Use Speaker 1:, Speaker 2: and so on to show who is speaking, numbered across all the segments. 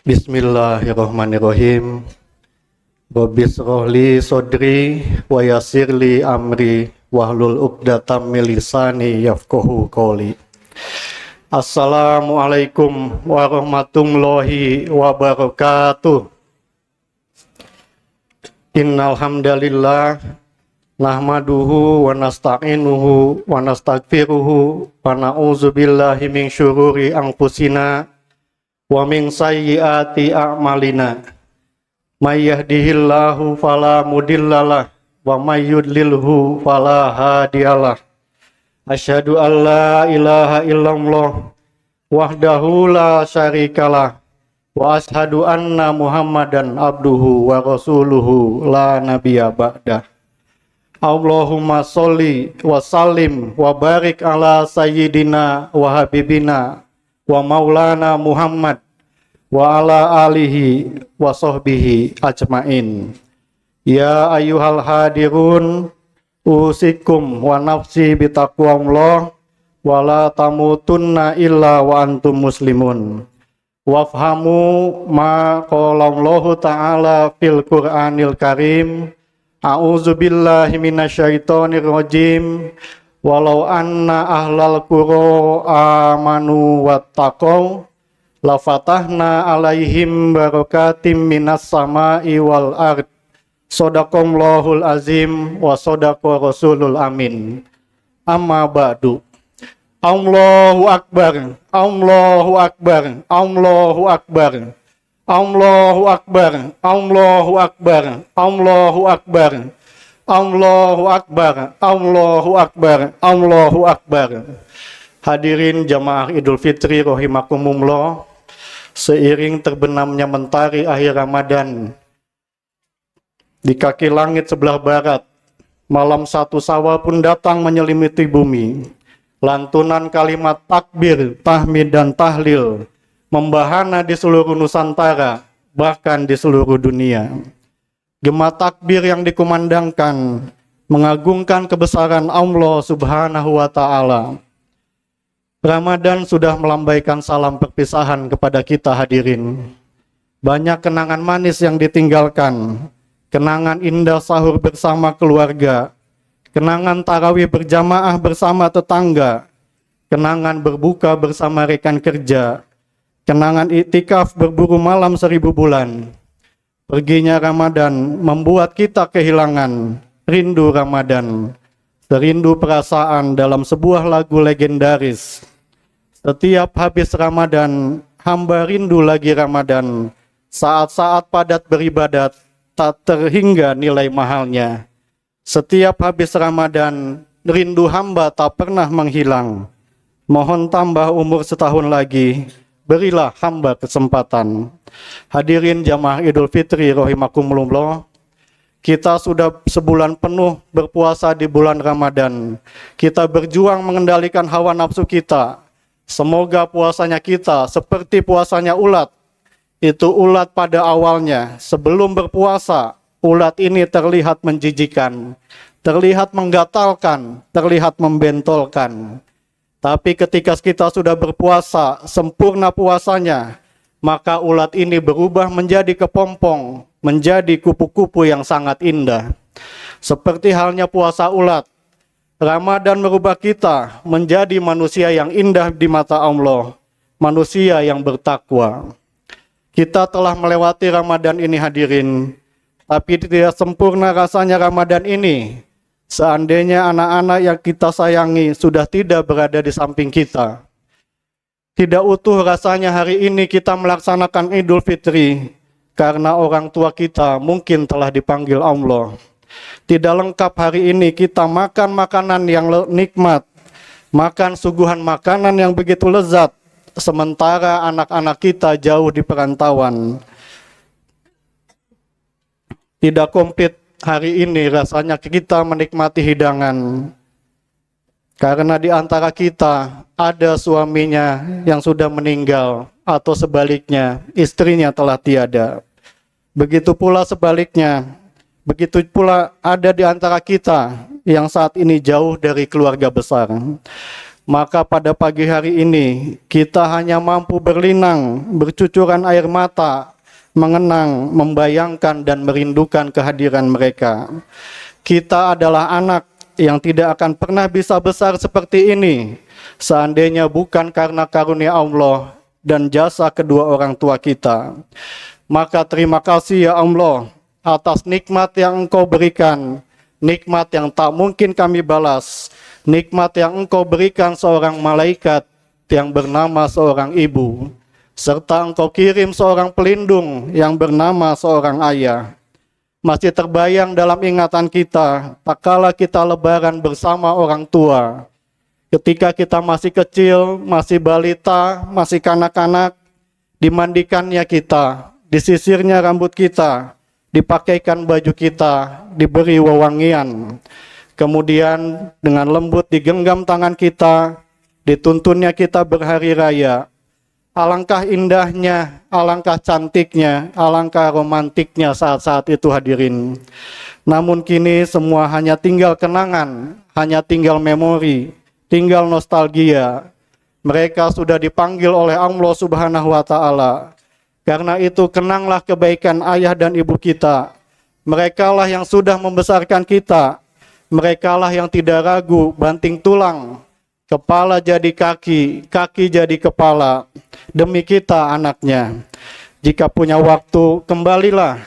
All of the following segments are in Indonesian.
Speaker 1: Bismillahirrahmanirrahim. Rabbi shrahli sodri wa yassirli amri wahlul 'uqdatam min lisani yafqahu qawli. Assalamualaikum warahmatullahi wabarakatuh. Innal hamdalillah nahmaduhu wa nasta'inuhu wa nastaghfiruhu wa na'udzubillahi min syururi anfusina wa min sayyiati a'malina. May yahdihillahu fala mudhillalah wa may yudlilhu fala hadiyalah. Asyhadu an la ilaha illallah wahdahu la syarikalah wa asyhadu anna Muhammadan abduhu wa rasuluhu la nabiyya ba'dah. Allahumma sholli wa sallim wa barik ala sayyidina wa habibina wa maulana Muhammad wa ala alihi wa sahbihi ajmain. Ya ayyuhal hadirun usikum wa nafsi bitaqwallah wa la tamutunna illa wa antum muslimun. Wafhamu ma qala Allahu ta'ala fil Qur'anil Karim. A'udzubillahi minasyaitonir rajim. Walau anna ahlal qura amanu wattaqau lafatahna alaihim barakatim minas sama'i wal ard. Shadaqallahul azim wa shadaqa rasulul amin. Amma ba'du. Allahu akbar, Allahu akbar, Allahu akbar, Allahu akbar, Allahu akbar, Allahu akbar, Allahu akbar, Allahu akbar, Allahu akbar. Hadirin jamaah Idul Fitri rahimakumullah, seiring terbenamnya mentari akhir Ramadan di kaki langit sebelah barat, malam 1 Syawal pun datang menyelimuti bumi. Lantunan kalimat takbir, tahmid dan tahlil membahana di seluruh Nusantara, bahkan di seluruh dunia. Gema takbir yang dikumandangkan mengagungkan kebesaran Allah Subhanahu wa ta'ala. Ramadan sudah melambaikan salam perpisahan kepada kita hadirin. Banyak kenangan manis yang ditinggalkan, kenangan indah sahur bersama keluarga, kenangan tarawih berjamaah bersama tetangga, kenangan berbuka bersama rekan kerja, kenangan iktikaf berburu malam 1000 bulan. Perginya Ramadan membuat kita kehilangan rindu Ramadan, serindu perasaan dalam sebuah lagu legendaris. Setiap habis Ramadan, hamba rindu lagi Ramadan, saat-saat padat beribadat, tak terhingga nilai mahalnya. Setiap habis Ramadan, rindu hamba tak pernah menghilang. Mohon tambah umur setahun lagi, berilah hamba kesempatan. Hadirin jamaah Idul Fitri rahimakumullah, kita sudah sebulan penuh berpuasa di bulan Ramadan. Kita berjuang mengendalikan hawa nafsu kita. Semoga puasanya kita seperti puasanya ulat. Itu ulat pada awalnya, sebelum berpuasa, ulat ini terlihat menjijikan, terlihat menggatalkan, terlihat membentolkan. Tapi ketika kita sudah berpuasa, sempurna puasanya, maka ulat ini berubah menjadi kepompong, menjadi kupu-kupu yang sangat indah. Seperti halnya puasa ulat, Ramadan merubah kita menjadi manusia yang indah di mata Allah, manusia yang bertakwa. Kita telah melewati Ramadan ini hadirin, tapi tidak sempurna rasanya Ramadan ini seandainya anak-anak yang kita sayangi sudah tidak berada di samping kita. Tidak utuh rasanya hari ini kita melaksanakan Idul Fitri karena orang tua kita mungkin telah dipanggil Allah. Tidak lengkap hari ini kita makan makanan yang nikmat, makan suguhan makanan yang begitu lezat, sementara anak-anak kita jauh di perantauan. Tidak komplit hari ini rasanya kita menikmati hidangan, karena di antara kita ada suaminya yang sudah meninggal, atau sebaliknya istrinya telah tiada. Begitu pula sebaliknya, begitu pula ada di antara kita yang saat ini jauh dari keluarga besar. Maka pada pagi hari ini kita hanya mampu berlinang, bercucuran air mata, mengenang, membayangkan dan merindukan kehadiran mereka. Kita adalah anak yang tidak akan pernah bisa besar seperti ini seandainya bukan karena karunia Allah dan jasa kedua orang tua kita. Maka terima kasih ya Allah atas nikmat yang Engkau berikan, nikmat yang tak mungkin kami balas, nikmat yang Engkau berikan seorang malaikat yang bernama seorang ibu, serta Engkau kirim seorang pelindung yang bernama seorang ayah. Masih terbayang dalam ingatan kita, tak kala kita lebaran bersama orang tua. Ketika kita masih kecil, masih balita, masih kanak-kanak, dimandikannya kita, disisirnya rambut kita, dipakaikan baju kita, diberi wewangian. Kemudian dengan lembut digenggam tangan kita, dituntunnya kita berhari raya. Alangkah indahnya, alangkah cantiknya, alangkah romantiknya saat-saat itu hadirin. Namun kini semua hanya tinggal kenangan, hanya tinggal memori, tinggal nostalgia. Mereka sudah dipanggil oleh Allah Subhanahu wa Ta'ala. Karena itu kenanglah kebaikan ayah dan ibu kita. Merekalah yang sudah membesarkan kita. Merekalah yang tidak ragu, banting tulang, kepala jadi kaki, kaki jadi kepala, demi kita anaknya. Jika punya waktu, kembalilah.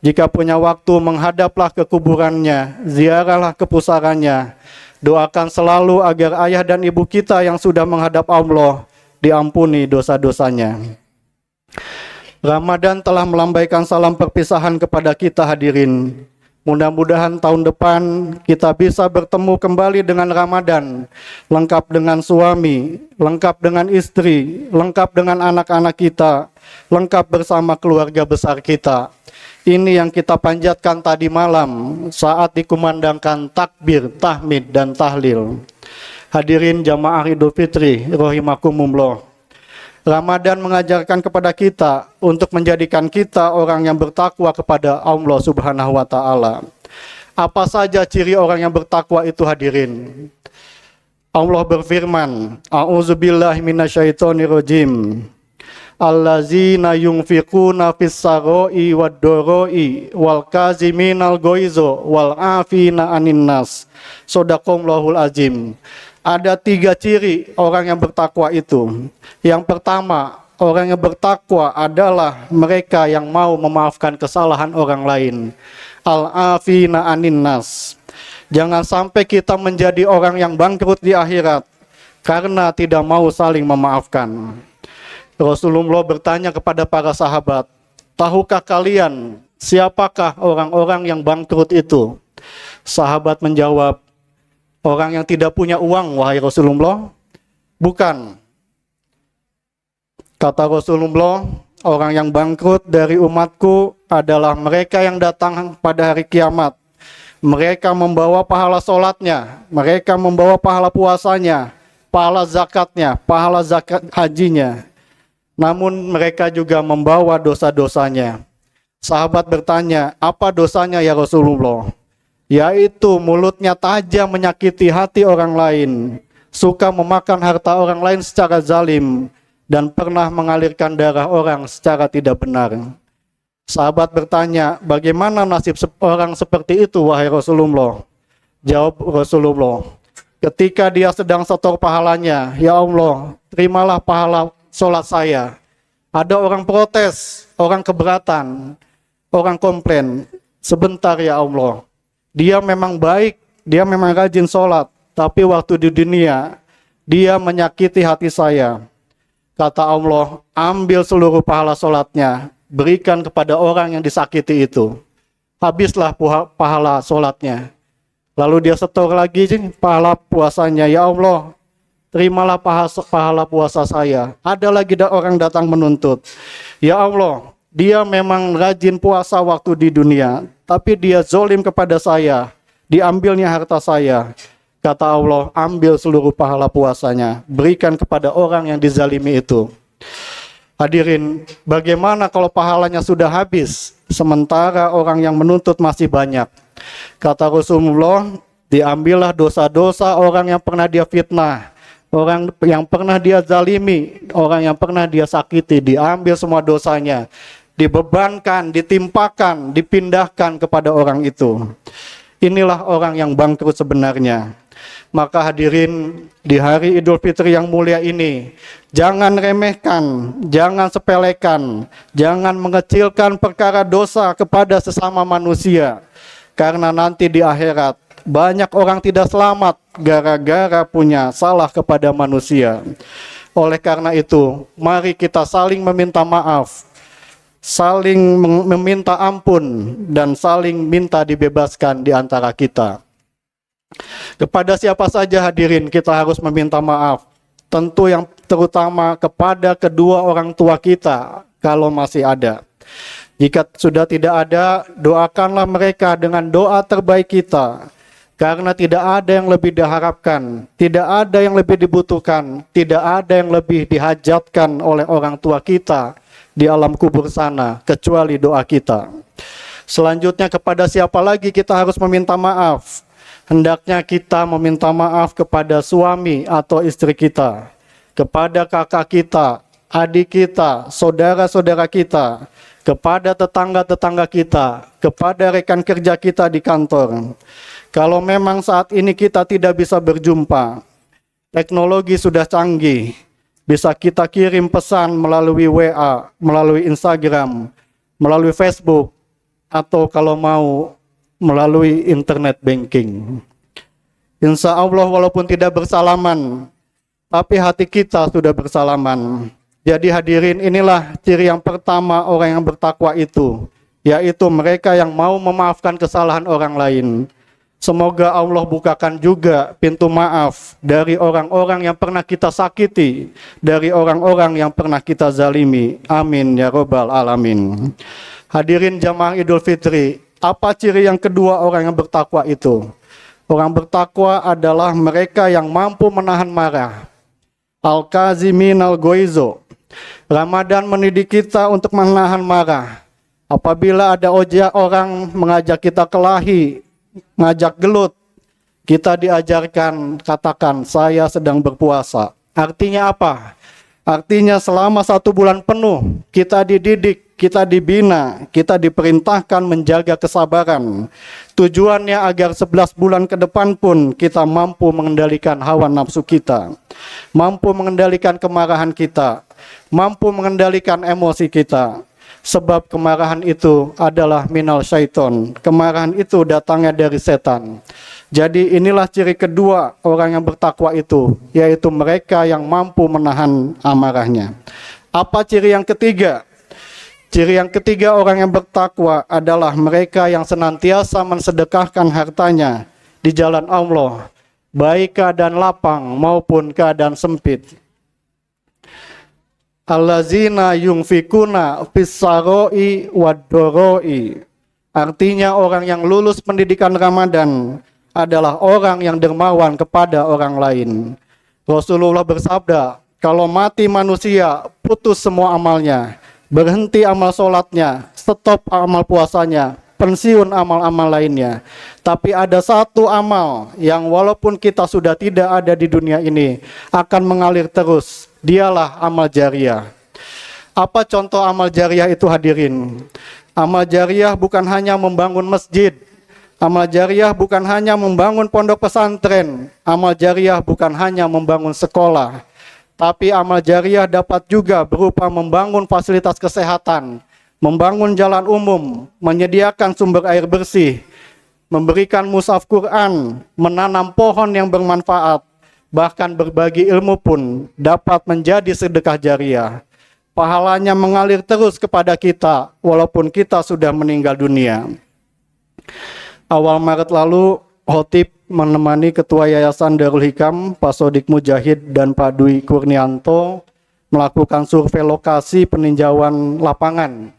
Speaker 1: Jika punya waktu, menghadaplah ke kuburannya, ziarahlah ke pusarannya. Doakan selalu agar ayah dan ibu kita yang sudah menghadap Allah diampuni dosa-dosanya. Ramadan telah melambaikan salam perpisahan kepada kita hadirin. Mudah-mudahan tahun depan kita bisa bertemu kembali dengan Ramadan, lengkap dengan suami, lengkap dengan istri, lengkap dengan anak-anak kita, lengkap bersama keluarga besar kita. Ini yang kita panjatkan tadi malam saat dikumandangkan takbir, tahmid, dan tahlil. Hadirin jamaah Idul Fitri, rahimakumullah. Ramadan mengajarkan kepada kita untuk menjadikan kita orang yang bertakwa kepada Allah Subhanahu wa Ta'ala. Apa saja ciri orang yang bertakwa itu hadirin? Allah berfirman, A'udzubillahi minasyaitonirrajim. Allazina yunfiquna fis-saroi wad-dharoi wal kaziminal ghaiza wal afina 'anin nas. Shadaqallahul azim. Ada 3 ciri orang yang bertakwa itu. Yang pertama, orang yang bertakwa adalah mereka yang mau memaafkan kesalahan orang lain. Al-afina 'anin nas. Jangan sampai kita menjadi orang yang bangkrut di akhirat karena tidak mau saling memaafkan. Rasulullah bertanya kepada para sahabat, tahukah kalian siapakah orang-orang yang bangkrut itu? Sahabat menjawab, orang yang tidak punya uang, wahai Rasulullah. Bukan. Kata Rasulullah, orang yang bangkrut dari umatku adalah mereka yang datang pada hari kiamat. Mereka membawa pahala sholatnya, mereka membawa pahala puasanya, pahala zakatnya, pahala zakat hajinya. Namun mereka juga membawa dosa-dosanya. Sahabat bertanya, apa dosanya ya Rasulullah? Yaitu mulutnya tajam menyakiti hati orang lain, suka memakan harta orang lain secara zalim, dan pernah mengalirkan darah orang secara tidak benar. Sahabat bertanya, bagaimana nasib orang seperti itu wahai Rasulullah? Jawab Rasulullah, ketika dia sedang setor pahalanya, ya Allah, terimalah pahala sholat saya. Ada orang protes, orang keberatan, orang komplain, sebentar ya Allah, dia memang baik, dia memang rajin sholat, tapi waktu di dunia, dia menyakiti hati saya. Kata Allah, ambil seluruh pahala sholatnya, berikan kepada orang yang disakiti itu. Habislah pahala sholatnya. Lalu dia setor lagi pahala puasanya, ya Allah, terimalah pahala puasa saya. Ada lagi orang datang menuntut, ya Allah, dia memang rajin puasa waktu di dunia, tapi dia zolim kepada saya, diambilnya harta saya. Kata Allah, ambil seluruh pahala puasanya, berikan kepada orang yang dizalimi itu. Hadirin, bagaimana kalau pahalanya sudah habis, sementara orang yang menuntut masih banyak? Kata Rasulullah, diambillah dosa-dosa orang yang pernah dia fitnah, orang yang pernah dia zalimi, orang yang pernah dia sakiti, diambil semua dosanya, dibebankan, ditimpakan, dipindahkan kepada orang itu. Inilah orang yang bangkrut sebenarnya. Maka hadirin, di hari Idul Fitri yang mulia ini, jangan remehkan, jangan sepelekan, jangan mengecilkan perkara dosa kepada sesama manusia. Karena nanti di akhirat, banyak orang tidak selamat gara-gara punya salah kepada manusia. Oleh karena itu, mari kita saling meminta maaf, saling meminta ampun, dan saling minta dibebaskan di antara kita. Kepada siapa saja hadirin kita harus meminta maaf. Tentu yang terutama kepada kedua orang tua kita kalau masih ada. Jika sudah tidak ada, doakanlah mereka dengan doa terbaik kita. Karena tidak ada yang lebih diharapkan, tidak ada yang lebih dibutuhkan, tidak ada yang lebih dihajatkan oleh orang tua kita di alam kubur sana kecuali doa kita. Selanjutnya, kepada siapa lagi kita harus meminta maaf? Hendaknya kita meminta maaf kepada suami atau istri kita, kepada kakak kita, adik kita, saudara-saudara kita, kepada tetangga-tetangga kita, kepada rekan kerja kita di kantor. Kalau memang saat ini kita tidak bisa berjumpa, teknologi sudah canggih, bisa kita kirim pesan melalui WA, melalui Instagram, melalui Facebook, atau kalau mau melalui internet banking. Insya Allah walaupun tidak bersalaman, tapi hati kita sudah bersalaman. Jadi hadirin, inilah ciri yang pertama orang yang bertakwa itu, yaitu mereka yang mau memaafkan kesalahan orang lain. Semoga Allah bukakan juga pintu maaf dari orang-orang yang pernah kita sakiti, dari orang-orang yang pernah kita zalimi. Amin ya robbal alamin. Hadirin jamaah Idul Fitri, apa ciri yang kedua orang yang bertakwa itu? Orang bertakwa adalah mereka yang mampu menahan marah. Al-Kazimin al-Goizo. Ramadan mendidik kita untuk menahan marah. Apabila ada orang mengajak kita kelahi, ngajak gelut, kita diajarkan katakan saya sedang berpuasa. Artinya apa? Artinya selama 1 bulan penuh kita dididik, kita dibina, kita diperintahkan menjaga kesabaran. Tujuannya agar 11 bulan ke depan pun kita mampu mengendalikan hawa nafsu kita, mampu mengendalikan kemarahan kita, mampu mengendalikan emosi kita. Sebab kemarahan itu adalah minal syaiton. Kemarahan itu datangnya dari setan. Jadi inilah ciri kedua orang yang bertakwa itu, yaitu mereka yang mampu menahan amarahnya. Apa ciri yang ketiga? Ciri yang ketiga orang yang bertakwa adalah mereka yang senantiasa mensedekahkan hartanya di jalan Allah, baik keadaan lapang maupun keadaan sempit. Allazina yungfikuna fis-saroi wad-doroi. Artinya orang yang lulus pendidikan Ramadan adalah orang yang dermawan kepada orang lain. Rasulullah bersabda, kalau mati manusia, putus semua amalnya, berhenti amal sholatnya, stop amal puasanya, pensiun amal-amal lainnya. Tapi ada satu amal yang walaupun kita sudah tidak ada di dunia ini, akan mengalir terus. Dialah amal jariah. Apa contoh amal jariah itu hadirin? Amal jariah bukan hanya membangun masjid. Amal jariah bukan hanya membangun pondok pesantren. Amal jariah bukan hanya membangun sekolah. Tapi amal jariah dapat juga berupa membangun fasilitas kesehatan, membangun jalan umum, menyediakan sumber air bersih, memberikan mushaf Quran, menanam pohon yang bermanfaat, bahkan berbagi ilmu pun dapat menjadi sedekah jariah. Pahalanya mengalir terus kepada kita walaupun kita sudah meninggal dunia. Awal Maret lalu, Khotib menemani Ketua Yayasan Darul Hikam, Pak Sodik Mujahid dan Pak Dwi Kurnianto melakukan survei lokasi peninjauan lapangan.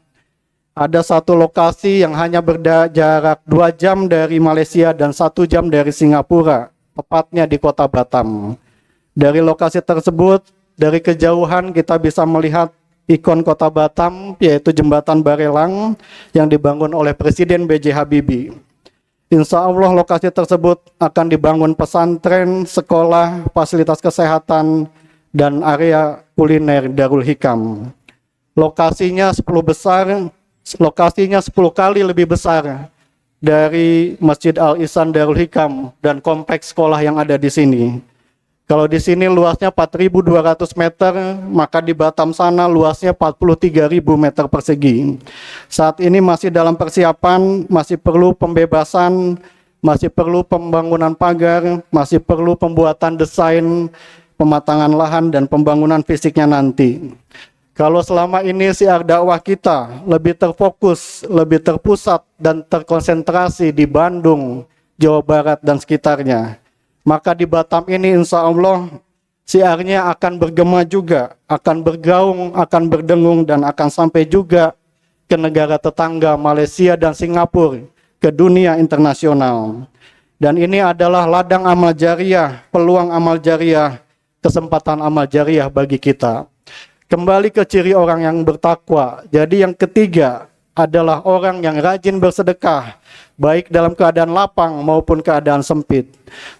Speaker 1: Ada satu lokasi yang hanya berjarak 2 jam dari Malaysia dan 1 jam dari Singapura, tepatnya di kota Batam. Dari lokasi tersebut, dari kejauhan kita bisa melihat ikon kota Batam, yaitu jembatan Barelang yang dibangun oleh Presiden B.J. Habibie. Insya Allah lokasi tersebut akan dibangun pesantren, sekolah, fasilitas kesehatan, dan area kuliner Darul Hikam. Lokasinya 10 kali lebih besar dari Masjid Al-Ihsan Darul Hikam dan kompleks sekolah yang ada di sini. Kalau di sini luasnya 4.200 meter, maka di Batam sana luasnya 43.000 meter persegi. Saat ini masih dalam persiapan, masih perlu pembebasan, masih perlu pembangunan pagar, masih perlu pembuatan desain, pematangan lahan, dan pembangunan fisiknya nanti. Kalau selama ini syiar dakwah kita lebih terfokus, lebih terpusat, dan terkonsentrasi di Bandung, Jawa Barat, dan sekitarnya, maka di Batam ini insya Allah syiarnya akan bergema juga, akan bergaung, akan berdengung, dan akan sampai juga ke negara tetangga Malaysia dan Singapura, ke dunia internasional. Dan ini adalah ladang amal jariah, peluang amal jariah, kesempatan amal jariah bagi kita. Kembali ke ciri orang yang bertakwa. Jadi yang ketiga adalah orang yang rajin bersedekah, baik dalam keadaan lapang maupun keadaan sempit.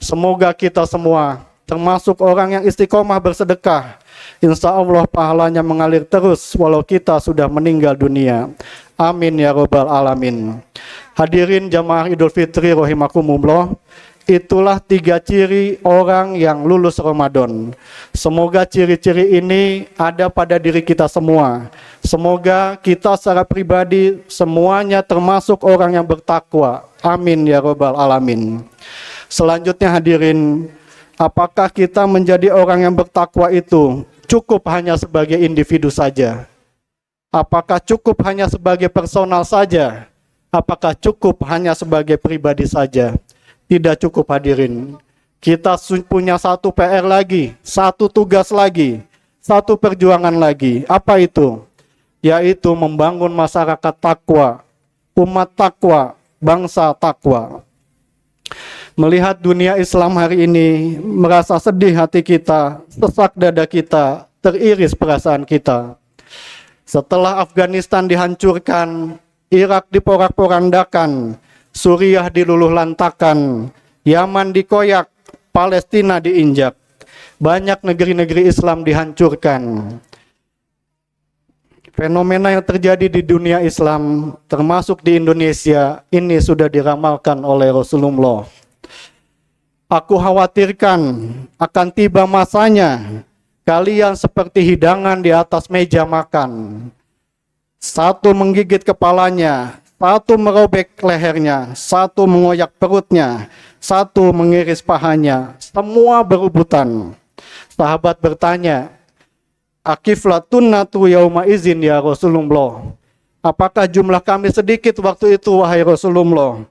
Speaker 1: Semoga kita semua termasuk orang yang istiqomah bersedekah. Insya Allah pahalanya mengalir terus walau kita sudah meninggal dunia. Amin ya Rabbal Alamin. Hadirin jamaah Idul Fitri rahimakumullah. Itulah 3 ciri orang yang lulus Ramadan. Semoga ciri-ciri ini ada pada diri kita semua. Semoga kita secara pribadi semuanya termasuk orang yang bertakwa. Amin ya Rabbal Alamin. Selanjutnya hadirin, apakah kita menjadi orang yang bertakwa itu cukup hanya sebagai individu saja? Apakah cukup hanya sebagai personal saja? Apakah cukup hanya sebagai pribadi saja? Tidak cukup hadirin. Kita punya satu PR lagi, satu tugas lagi, satu perjuangan lagi. Apa itu? Yaitu membangun masyarakat takwa, umat takwa, bangsa takwa. Melihat dunia Islam hari ini, merasa sedih hati kita, sesak dada kita, teriris perasaan kita. Setelah Afghanistan dihancurkan, Irak diporak-porandakan, Suriah diluluhlantakan, Yaman dikoyak, Palestina diinjak. Banyak negeri-negeri Islam dihancurkan. Fenomena yang terjadi di dunia Islam, termasuk di Indonesia, ini sudah diramalkan oleh Rasulullah. Aku khawatirkan akan tiba masanya kalian seperti hidangan di atas meja makan. Satu menggigit kepalanya, satu merobek lehernya, satu mengoyak perutnya, satu mengiris pahanya, semua berebutan. Sahabat bertanya, akiflatunnatu yauma izin ya Rasulullah. Apakah jumlah kami sedikit waktu itu wahai Rasulullah?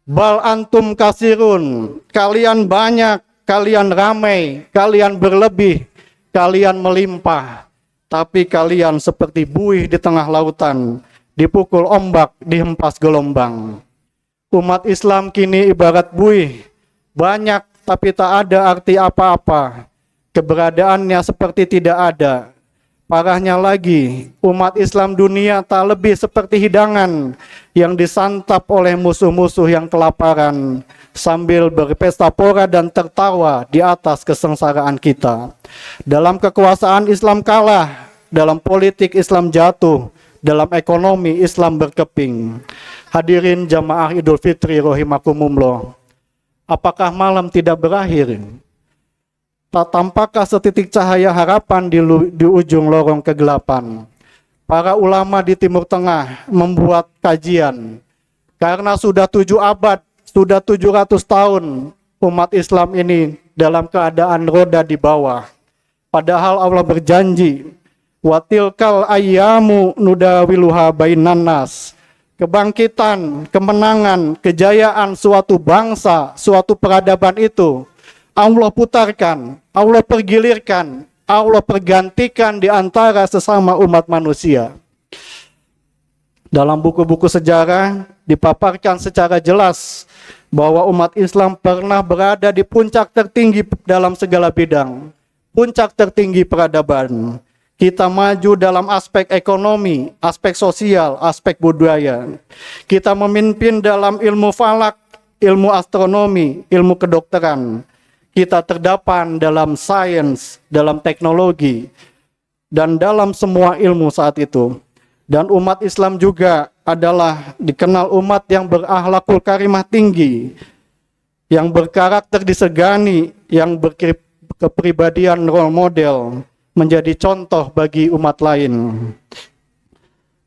Speaker 1: Bal antum kasirun, kalian banyak, kalian ramai, kalian berlebih, kalian melimpah. Tapi kalian seperti buih di tengah lautan, dipukul ombak, dihempas gelombang. Umat Islam kini ibarat buih, banyak tapi tak ada arti apa-apa. Keberadaannya seperti tidak ada. Parahnya lagi, umat Islam dunia tak lebih seperti hidangan yang disantap oleh musuh-musuh yang kelaparan sambil berpesta pora dan tertawa di atas kesengsaraan kita. Dalam kekuasaan Islam kalah, dalam politik Islam jatuh, dalam ekonomi Islam berkeping. Hadirin jamaah Idul Fitri rahimakumullah. Apakah malam tidak berakhir? Tak tampakkah setitik cahaya harapan di ujung lorong kegelapan? Para ulama di Timur Tengah membuat kajian. Karena sudah 7 abad, sudah 700 tahun umat Islam ini dalam keadaan roda di bawah. Padahal Allah berjanji, wa tilkal ayyamu nudawiluha bainan nas. Kebangkitan, kemenangan, kejayaan suatu bangsa, suatu peradaban itu Allah putarkan, Allah pergilirkan, Allah pergantikan di antara sesama umat manusia. Dalam buku-buku sejarah dipaparkan secara jelas bahwa umat Islam pernah berada di puncak tertinggi dalam segala bidang, puncak tertinggi peradaban. Kita maju dalam aspek ekonomi, aspek sosial, aspek budaya. Kita memimpin dalam ilmu falak, ilmu astronomi, ilmu kedokteran. Kita terdapan dalam sains, dalam teknologi, dan dalam semua ilmu saat itu. Dan umat Islam juga adalah dikenal umat yang berakhlakul karimah tinggi, yang berkarakter disegani, yang berkepribadian role model, menjadi contoh bagi umat lain.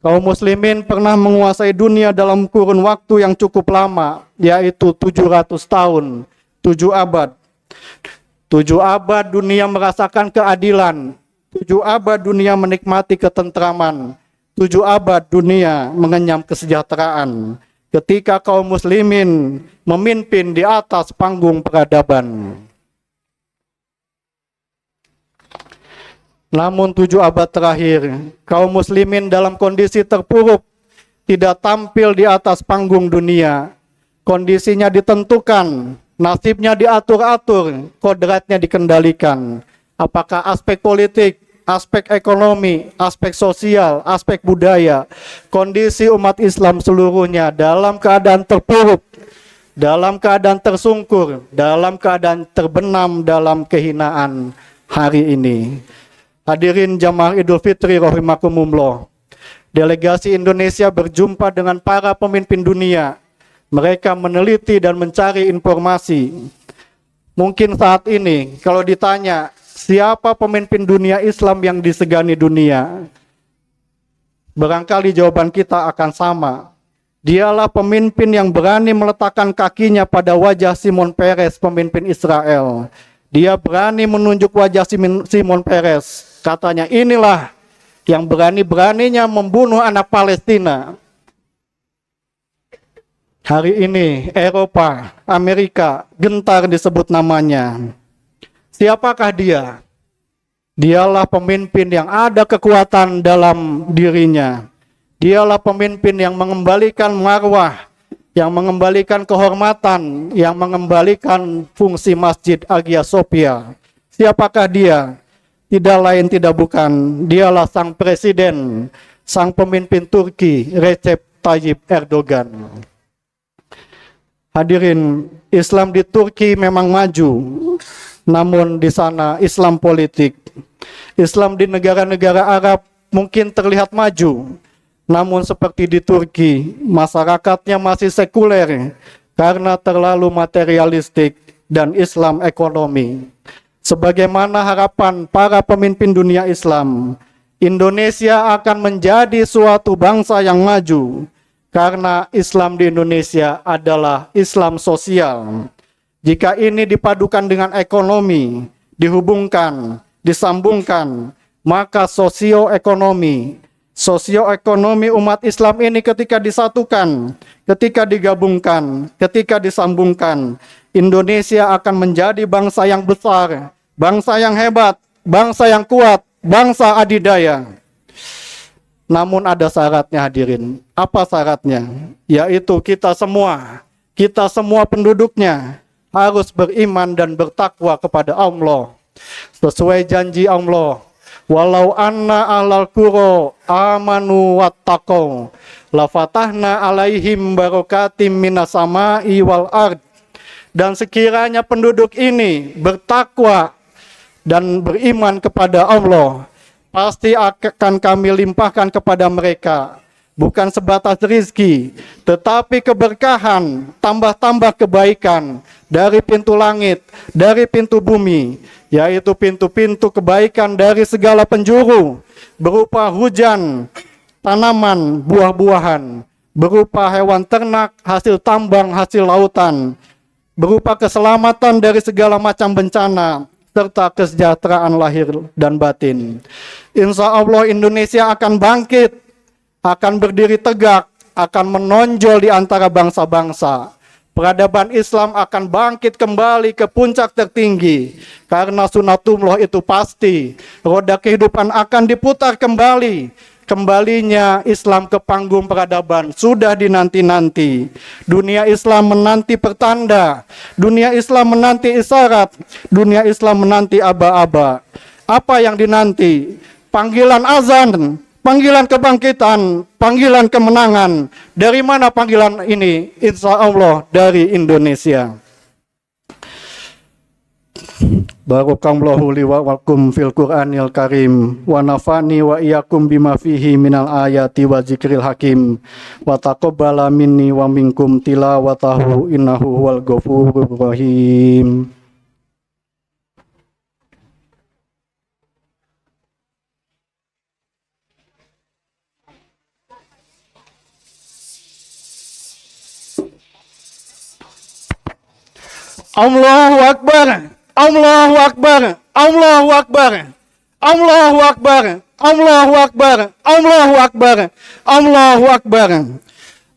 Speaker 1: Kaum muslimin pernah menguasai dunia dalam kurun waktu yang cukup lama, yaitu 700 tahun, 7 abad. 7 abad dunia merasakan keadilan, 7 abad dunia menikmati ketentraman, 7 abad dunia mengenyam kesejahteraan ketika kaum muslimin memimpin di atas panggung peradaban. Namun 7 abad terakhir, kaum muslimin dalam kondisi terpuruk, tidak tampil di atas panggung dunia. Kondisinya ditentukan, nasibnya diatur-atur, kodratnya dikendalikan. Apakah aspek politik, aspek ekonomi, aspek sosial, aspek budaya, kondisi umat Islam seluruhnya dalam keadaan terpuruk, dalam keadaan tersungkur, dalam keadaan terbenam dalam kehinaan hari ini. Hadirin jamaah Idul Fitri rahimakumullah. Delegasi Indonesia berjumpa dengan para pemimpin dunia. Mereka meneliti dan mencari informasi. Mungkin saat ini kalau ditanya siapa pemimpin dunia Islam yang disegani dunia, barangkali jawaban kita akan sama. Dialah pemimpin yang berani meletakkan kakinya pada wajah Simon Peres, pemimpin Israel. Dia berani menunjuk wajah Simon Peres. Katanya, inilah yang berani-beraninya membunuh anak Palestina. Hari ini Eropa, Amerika gentar disebut namanya. Siapakah dia? Dialah pemimpin yang ada kekuatan dalam dirinya. Dialah pemimpin yang mengembalikan marwah, yang mengembalikan kehormatan, yang mengembalikan fungsi Masjid Hagia Sophia. Siapakah dia? Tidak lain tidak bukan, dialah sang presiden, sang pemimpin Turki, Recep Tayyip Erdogan. Hadirin, Islam di Turki memang maju, namun di sana Islam politik. Islam di negara-negara Arab mungkin terlihat maju, namun seperti di Turki, masyarakatnya masih sekuler karena terlalu materialistik dan Islam ekonomi. Sebagaimana harapan para pemimpin dunia Islam, Indonesia akan menjadi suatu bangsa yang maju karena Islam di Indonesia adalah Islam sosial. Jika ini dipadukan dengan ekonomi, dihubungkan, disambungkan, maka sosioekonomi umat Islam ini ketika disatukan, ketika digabungkan, ketika disambungkan, Indonesia akan menjadi bangsa yang besar, bangsa yang hebat, bangsa yang kuat, bangsa adidaya. Namun ada syaratnya hadirin. Apa syaratnya? Yaitu kita semua penduduknya harus beriman dan bertakwa kepada Allah. Sesuai janji Allah, walau anna ahlal qura amanu wattaqau lafatahna alaihim barakatim minas sama'i wal ard. Dan sekiranya penduduk ini bertakwa dan beriman kepada Allah, pasti akan kami limpahkan kepada mereka bukan sebatas rizki, tetapi keberkahan, tambah-tambah kebaikan dari pintu langit, dari pintu bumi, yaitu pintu-pintu kebaikan dari segala penjuru, berupa hujan, tanaman, buah-buahan, berupa hewan ternak, hasil tambang, hasil lautan, berupa keselamatan dari segala macam bencana, serta kesejahteraan lahir dan batin. Insya Allah Indonesia akan bangkit, akan berdiri tegak, akan menonjol di antara bangsa-bangsa. Peradaban Islam akan bangkit kembali ke puncak tertinggi, karena sunatullah itu pasti. Roda kehidupan akan diputar kembali. Kembalinya Islam ke panggung peradaban sudah dinanti-nanti. Dunia Islam menanti pertanda, dunia Islam menanti isyarat, dunia Islam menanti aba-aba. Apa yang dinanti? Panggilan azan, panggilan kebangkitan, panggilan kemenangan. Dari mana panggilan ini? Insya Allah dari Indonesia. Barakallahu li wa lakum fil Qur'anil Karim wa nafani wa iyyakum bima fihi minal ayati wa zikril hakim wa taqabbala minni wa minkum tilawatahu innahu huwal ghafurur rahim. Allahu Akbar, Allahu Akbar, Allahu Akbar, Allahu Akbar, Allahu Akbar, Allahu Akbar, Allahu Akbar,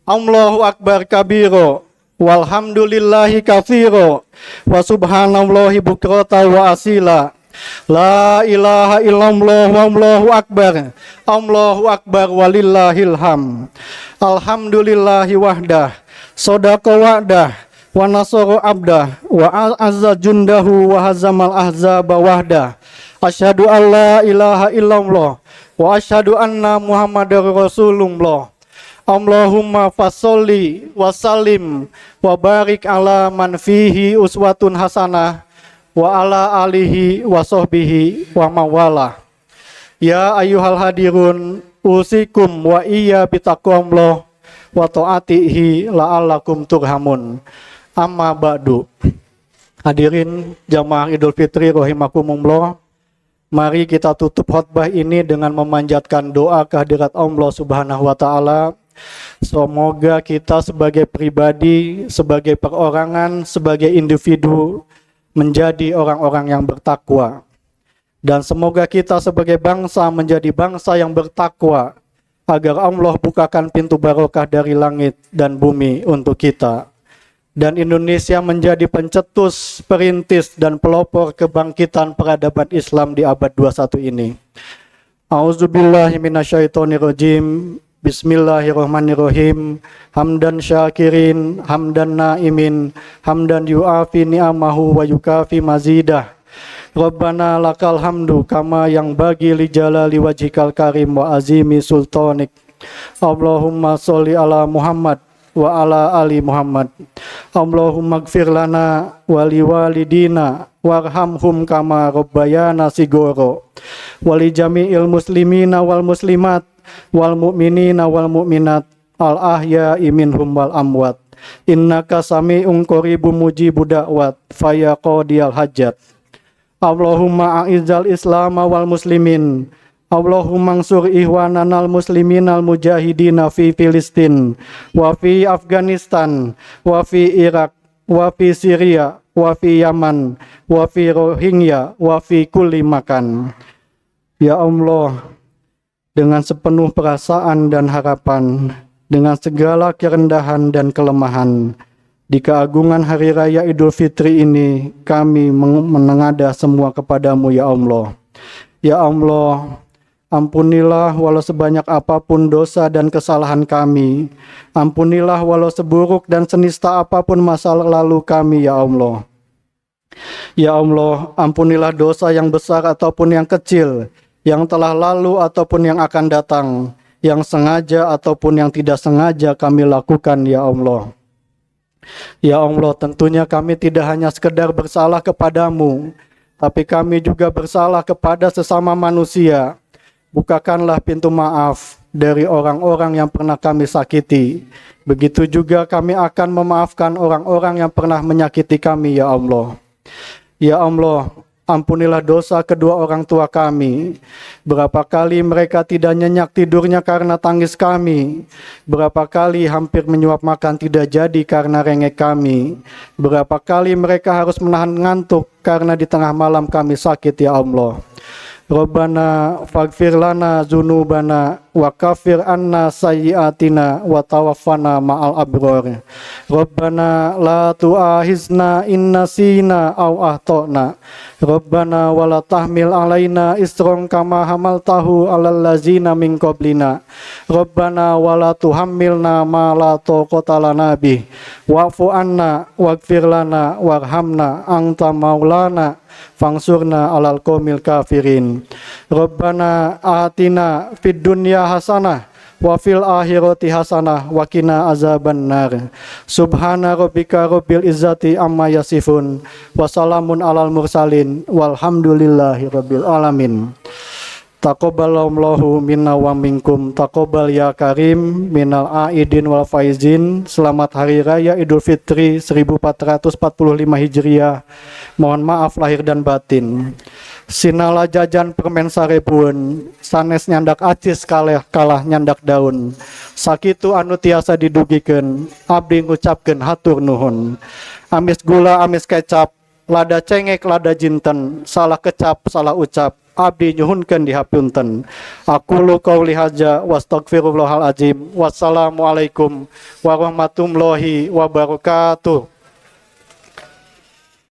Speaker 1: Allahu Akbar kabiro, walhamdulillahi katsiro, wa subhanallahi bukrata wa asila. La ilaha illallah wallahu akbar, Allahu akbar walillahil ham. Alhamdulillahi wahdah, sadaqa wa'dah, wa nasara abdah, wa azza jundahu wa hazamal ahzaba wahdah. Asyhadu an la ilaha illallah wa asyhadu anna muhammadar rasulullah. Allahumma fasholli wa sallim wa barik ala man fihi uswatun hasanah wa ala alihi wa sahbihi wa mawala. Ya ayyuhal hadirun usikum wa iya bitaqwallah wa ta'atihi la'allakum turhamun. Amma ba'du. Hadirin jamaah Idul Fitri rahimakumullah. Mari kita tutup khutbah ini dengan memanjatkan doa kehadirat Allah Subhanahu wa taala. Semoga kita sebagai pribadi, sebagai perorangan, sebagai individu menjadi orang-orang yang bertakwa. Dan semoga kita sebagai bangsa menjadi bangsa yang bertakwa, agar Allah bukakan pintu barokah dari langit dan bumi untuk kita. Dan Indonesia menjadi pencetus, perintis, dan pelopor kebangkitan peradaban Islam di abad 21 ini. A'udzubillahi minasyaitonirrajim. Bismillahirrahmanirrahim. Hamdan syakirin, hamdan naimin, hamdan yu'afi ni'amahu wa yukafi mazidah. Rabbana lakal hamdu kama yang bagi li jalali wajhikal karim wa azimi sultanik. Allahumma sholli ala Muhammad wa ala ali Muhammad. Allahumma gfir lana wa liwalidina warhamhum kama rabbayana sigoro. Wali jami'il muslimina wal muslimat wal mu'minina wal mu'minat al ahya'i minhum wal amwat. Innaka sami'un qaribun mujibud da'wat faya qadiyal hajat. Allahumma a'izzal islam wal muslimin. Allahumma ansur ihwananal muslimin al mujahidina fi Filistin wa fi Afghanistan wa fi Irak wa fi Syria wa fi Yaman wa fi Rohingya wa fi kulli makan. Ya Allah, dengan sepenuh perasaan dan harapan, dengan segala kerendahan dan kelemahan, di keagungan Hari Raya Idul Fitri ini, kami menengadah semua kepadamu ya Allah. Ya Allah, ampunilah walau sebanyak apapun dosa dan kesalahan kami. Ampunilah walau seburuk dan senista apapun masa lalu kami ya Allah. Ya Allah, ampunilah dosa yang besar ataupun yang kecil, yang telah lalu ataupun yang akan datang, yang sengaja ataupun yang tidak sengaja kami lakukan ya Allah. Ya Allah, tentunya kami tidak hanya sekedar bersalah kepadamu, tapi kami juga bersalah kepada sesama manusia. Bukakanlah pintu maaf dari orang-orang yang pernah kami sakiti. Begitu juga kami akan memaafkan orang-orang yang pernah menyakiti kami ya Allah. Ya Allah, ampunilah dosa kedua orang tua kami. Berapa kali mereka tidak nyenyak tidurnya karena tangis kami. Berapa kali hampir menyuap makan tidak jadi karena rengek kami. Berapa kali mereka harus menahan ngantuk karena di tengah malam kami sakit ya Allah. Rabbana faghfir lana dzunubana wa kaffir anna sayyi'atina wa tawaffana ma'al abrar. Rabbana la tu'akhizna in nasina aw akhtana. Rabbana wa la tahmil alaina isran kama hamaltahu 'alal ladzina min qablina. Rabbana wa la tuhammilna ma la taqata lana bih. Wa'fu anna waghfir lana warhamna anta maulana fangsurna alal qaumil kafirin. Rabbana atina fid dunya hasanah wa fil akhirati hasanah wa qina azabannar. Subhana rabbika rabbil izzati amma yasifun wa salamun alal mursalin walhamdulillahi rabbil alamin. Taqabbalallahu minna wa minkum. Taqabbal ya karim minal aidin wal faizin. Selamat hari raya Idul Fitri 1445 Hijriah. Mohon maaf lahir dan batin. Sinala jajan permen sarebuan, sanes nyandak acis kalah nyandak daun. Sakitu anu tiasa didugikeun, abdi ngucapkeun hatur nuhun. Amis gula amis kecap, lada cengek lada jinten, salah kecap salah ucap, abdi nyuhunkeun dihapunten. Aqulu qauli hadza wastaghfirullahal azim. Wassalamualaikum warahmatullahi wabarakatuh.